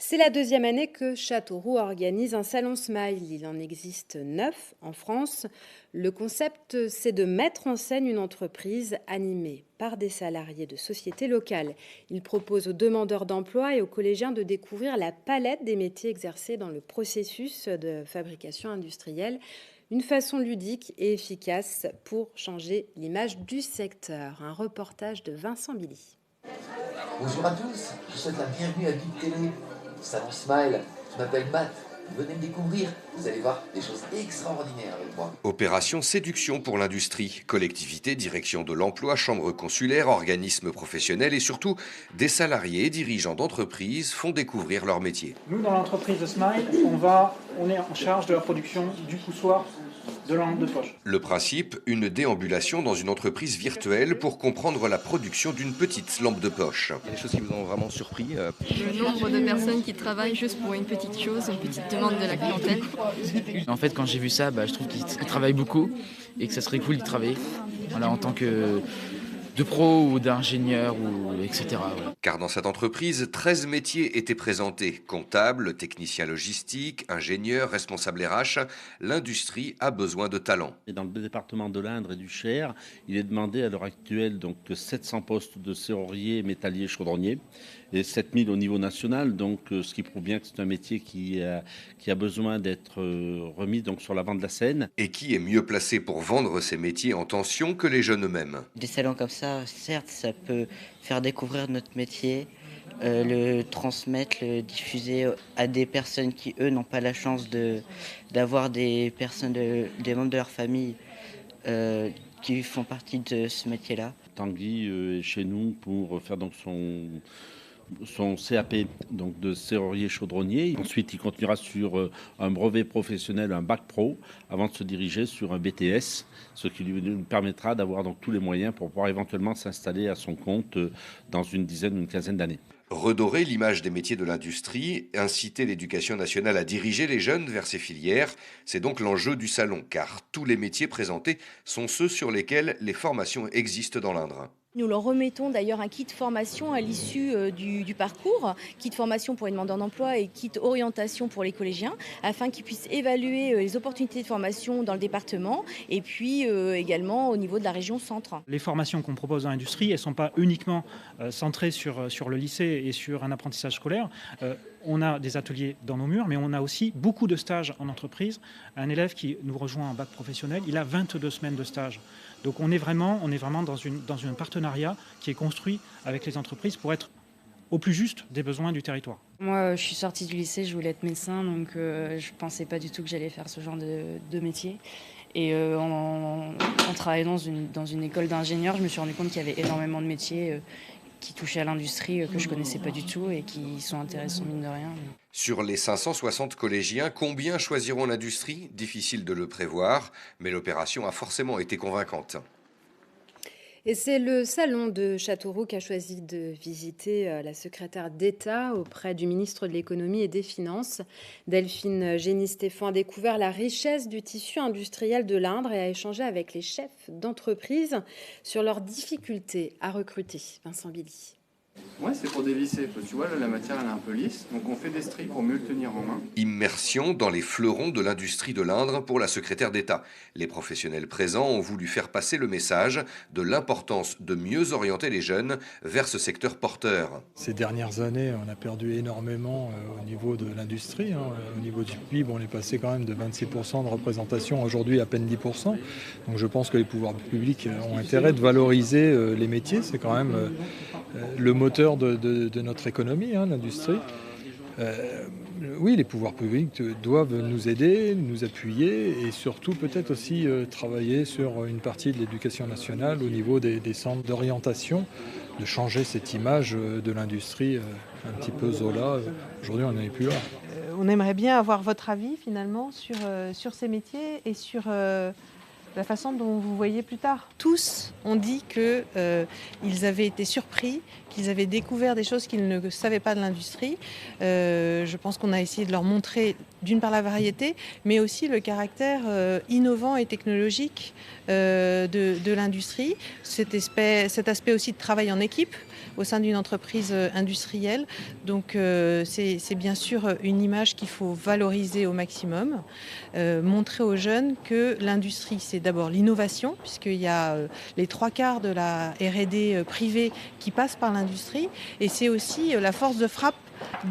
C'est la deuxième année que Châteauroux organise un salon Smile. Il en existe 9 en France. Le concept, c'est de mettre en scène une entreprise animée par des salariés de sociétés locales. Il propose aux demandeurs d'emploi et aux collégiens de découvrir la palette des métiers exercés dans le processus de fabrication industrielle. Une façon ludique et efficace pour changer l'image du secteur. Un reportage de Vincent Billy. Bonjour à tous, je vous souhaite la bienvenue à Big Télé. Salon Smile, je m'appelle Matt, venez me découvrir, vous allez voir des choses extraordinaires avec moi. Opération séduction pour l'industrie, collectivité, direction de l'emploi, chambre consulaire, organismes professionnels et surtout des salariés et dirigeants d'entreprises font découvrir leur métier. Nous, dans l'entreprise de Smile, on est en charge de la production du poussoir de la lampe de poche. Le principe, une déambulation dans une entreprise virtuelle pour comprendre la production d'une petite lampe de poche. Il y a des choses qui vous ont vraiment surpris Le nombre de personnes qui travaillent juste pour une petite chose, une petite demande de la clientèle. En fait, quand j'ai vu ça, je trouve qu'ils travaillent beaucoup et que ça serait cool d'y travailler. Voilà, en tant que de pro ou d'ingénieur, etc. Voilà. Car dans cette entreprise, 13 métiers étaient présentés. Comptable, technicien logistique, ingénieur, responsable RH. L'industrie a besoin de talents. Et dans le département de l'Indre et du Cher, il est demandé à l'heure actuelle 700 postes de serrurier, métallier, chaudronnier et 7000 au niveau national. Ce qui prouve bien que c'est un métier qui a besoin d'être remis sur l'avant de la scène. Et qui est mieux placé pour vendre ces métiers en tension que les jeunes eux-mêmes? Des salons comme ça, certes, ça peut faire découvrir notre métier, le transmettre, le diffuser à des personnes qui, eux, n'ont pas la chance d'avoir des personnes, des membres de leur famille qui font partie de ce métier-là. Tanguy est chez nous pour faire son CAP de serrurier chaudronnier. Ensuite, il continuera sur un brevet professionnel, un bac pro, avant de se diriger sur un BTS, ce qui lui permettra d'avoir tous les moyens pour pouvoir éventuellement s'installer à son compte dans une dizaine ou une quinzaine d'années. Redorer l'image des métiers de l'industrie, inciter l'éducation nationale à diriger les jeunes vers ces filières, c'est donc l'enjeu du salon, car tous les métiers présentés sont ceux sur lesquels les formations existent dans l'Indre. Nous leur remettons d'ailleurs un kit formation à l'issue du parcours, kit formation pour les demandeurs d'emploi et kit orientation pour les collégiens, afin qu'ils puissent évaluer les opportunités de formation dans le département et puis également au niveau de la région centre. Les formations qu'on propose dans l'industrie, elles ne sont pas uniquement centrées sur le lycée et sur un apprentissage scolaire. On a des ateliers dans nos murs, mais on a aussi beaucoup de stages en entreprise. Un élève qui nous rejoint en bac professionnel, il a 22 semaines de stage. Donc on est vraiment dans un partenariat qui est construit avec les entreprises pour être au plus juste des besoins du territoire. Moi, je suis sortie du lycée, je voulais être médecin, donc je ne pensais pas du tout que j'allais faire ce genre de métier. Et en travaillant dans une école d'ingénieur, je me suis rendu compte qu'il y avait énormément de métiers qui touchaient à l'industrie que je ne connaissais pas du tout et qui sont intéressants mine de rien. Sur les 560 collégiens, combien choisiront l'industrie? Difficile de le prévoir, mais l'opération a forcément été convaincante. Et c'est le salon de Châteauroux qu'a choisi de visiter la secrétaire d'État auprès du ministre de l'Économie et des Finances. Delphine Gény-Stéphan a découvert la richesse du tissu industriel de l'Indre et a échangé avec les chefs d'entreprise sur leurs difficultés à recruter. Vincent Billy. Ouais, c'est pour dévisser. Tu vois, là, la matière elle est un peu lisse, donc on fait des stries pour mieux le tenir en main. Immersion dans les fleurons de l'industrie de l'Indre pour la secrétaire d'État. Les professionnels présents ont voulu faire passer le message de l'importance de mieux orienter les jeunes vers ce secteur porteur. Ces dernières années, on a perdu énormément au niveau de l'industrie. Au niveau du PIB, on est passé quand même de 26% de représentation, aujourd'hui à peine 10%. Donc je pense que les pouvoirs publics ont intérêt de valoriser les métiers. C'est quand même le moteur de notre économie, l'industrie. Oui, les pouvoirs publics doivent nous aider, nous appuyer et surtout peut-être aussi travailler sur une partie de l'éducation nationale au niveau des centres d'orientation, de changer cette image de l'industrie un petit peu Zola. Aujourd'hui, on n'en est plus là. On aimerait bien avoir votre avis finalement sur ces métiers et sur la façon dont vous voyez plus tard. Tous ont dit qu'ils avaient été surpris, qu'ils avaient découvert des choses qu'ils ne savaient pas de l'industrie. Je pense qu'on a essayé de leur montrer d'une part la variété, mais aussi le caractère innovant et technologique de l'industrie. Cet aspect aussi de travail en équipe, au sein d'une entreprise industrielle. Donc c'est bien sûr une image qu'il faut valoriser au maximum, montrer aux jeunes que l'industrie, c'est d'abord l'innovation, puisqu'il y a les 3/4 de la R&D privée qui passe par l'industrie, et c'est aussi la force de frappe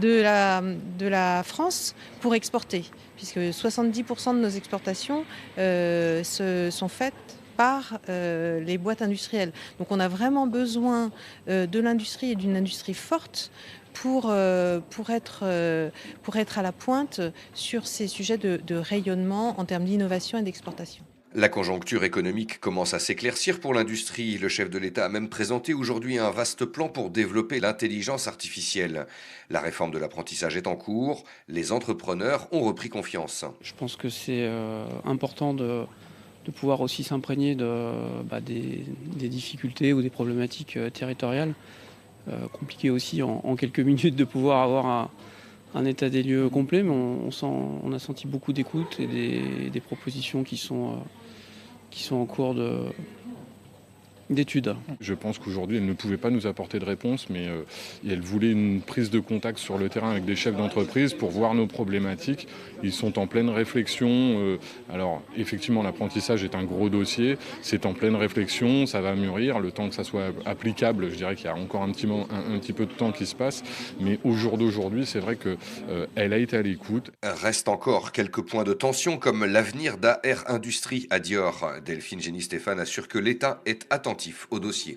de la France pour exporter, puisque 70% de nos exportations sont faites par les boîtes industrielles. Donc on a vraiment besoin de l'industrie et d'une industrie forte pour être à la pointe sur ces sujets de rayonnement en termes d'innovation et d'exportation. La conjoncture économique commence à s'éclaircir pour l'industrie. Le chef de l'État a même présenté aujourd'hui un vaste plan pour développer l'intelligence artificielle. La réforme de l'apprentissage est en cours. Les entrepreneurs ont repris confiance. Je pense que c'est important de pouvoir aussi s'imprégner des difficultés ou des problématiques territoriales. Compliqué aussi en quelques minutes de pouvoir avoir un état des lieux complet, mais on a senti beaucoup d'écoute et des propositions qui sont en cours d'études. Je pense qu'aujourd'hui, elle ne pouvait pas nous apporter de réponse, mais elle voulait une prise de contact sur le terrain avec des chefs d'entreprise pour voir nos problématiques. Ils sont en pleine réflexion. Alors, effectivement, l'apprentissage est un gros dossier. C'est en pleine réflexion, ça va mûrir. Le temps que ça soit applicable, je dirais qu'il y a encore un petit peu de temps qui se passe. Mais au jour d'aujourd'hui, c'est vrai qu'elle a été à l'écoute. Reste encore quelques points de tension, comme l'avenir d'AR Industrie à Dior. Delphine Génie-Stéphane assure que l'État est attentif au dossier.